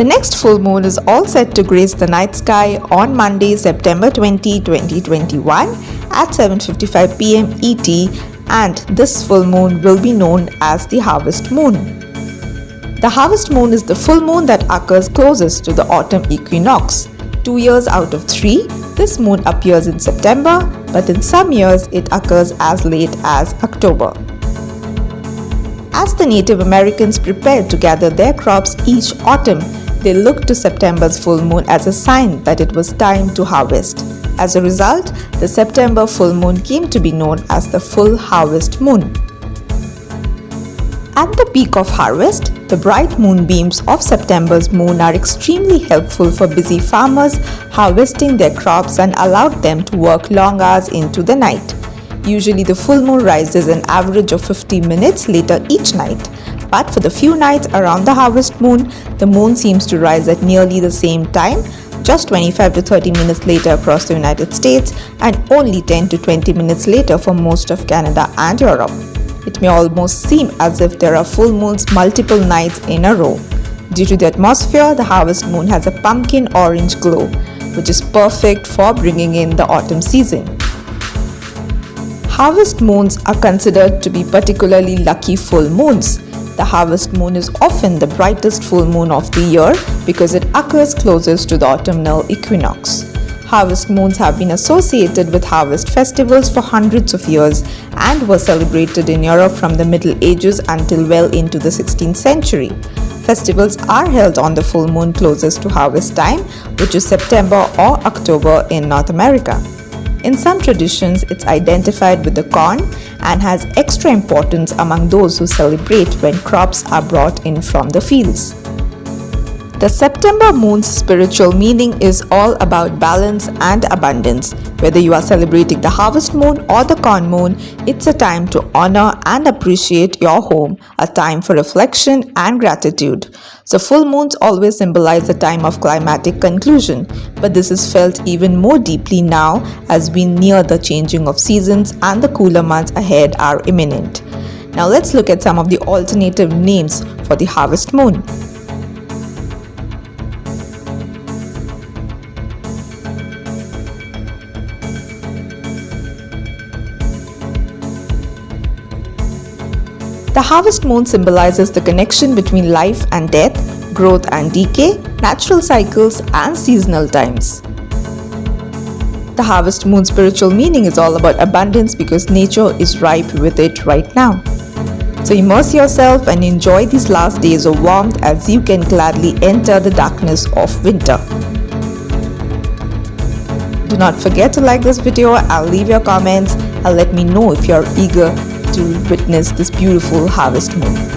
The next full moon is all set to grace the night sky on Monday, September 20, 2021 at 7:55 p.m. ET, and this full moon will be known as the harvest moon. The harvest moon is the full moon that occurs closest to the autumn equinox. 2 years out of 3, this moon appears in September, but in some years it occurs as late as October. As the Native Americans prepared to gather their crops each autumn, they looked to September's full moon as a sign that it was time to harvest. As a result, the September full moon came to be known as the full harvest moon. At the peak of harvest, the bright moonbeams of September's moon are extremely helpful for busy farmers harvesting their crops and allowed them to work long hours into the night. Usually the full moon rises an average of 50 minutes later each night, but for the few nights around the harvest moon, the moon seems to rise at nearly the same time, just 25 to 30 minutes later across the United States and only 10 to 20 minutes later for most of Canada and Europe. It may almost seem as if there are full moons multiple nights in a row. Due to the atmosphere, the harvest moon has a pumpkin orange glow, which is perfect for bringing in the autumn season. Harvest moons are considered to be particularly lucky full moons. The harvest moon is often the brightest full moon of the year because it occurs closest to the autumnal equinox. Harvest moons have been associated with harvest festivals for hundreds of years and were celebrated in Europe from the Middle Ages until well into the 16th century. Festivals are held on the full moon closest to harvest time, which is September or October in North America. In some traditions, it's identified with the corn and has extra importance among those who celebrate when crops are brought in from the fields. The September moon's spiritual meaning is all about balance and abundance. Whether you are celebrating the harvest moon or the corn moon, it's a time to honor and appreciate your home, a time for reflection and gratitude. So full moons always symbolize a time of climatic conclusion, but this is felt even more deeply now as we near the changing of seasons and the cooler months ahead are imminent. Now let's look at some of the alternative names for the harvest moon. The harvest moon symbolizes the connection between life and death, growth and decay, natural cycles, and seasonal times. The harvest moon's spiritual meaning is all about abundance because nature is ripe with it right now. So immerse yourself and enjoy these last days of warmth as you can gladly enter the darkness of winter. Do not forget to like this video and leave your comments and let me know if you're eager to witness this beautiful harvest moon.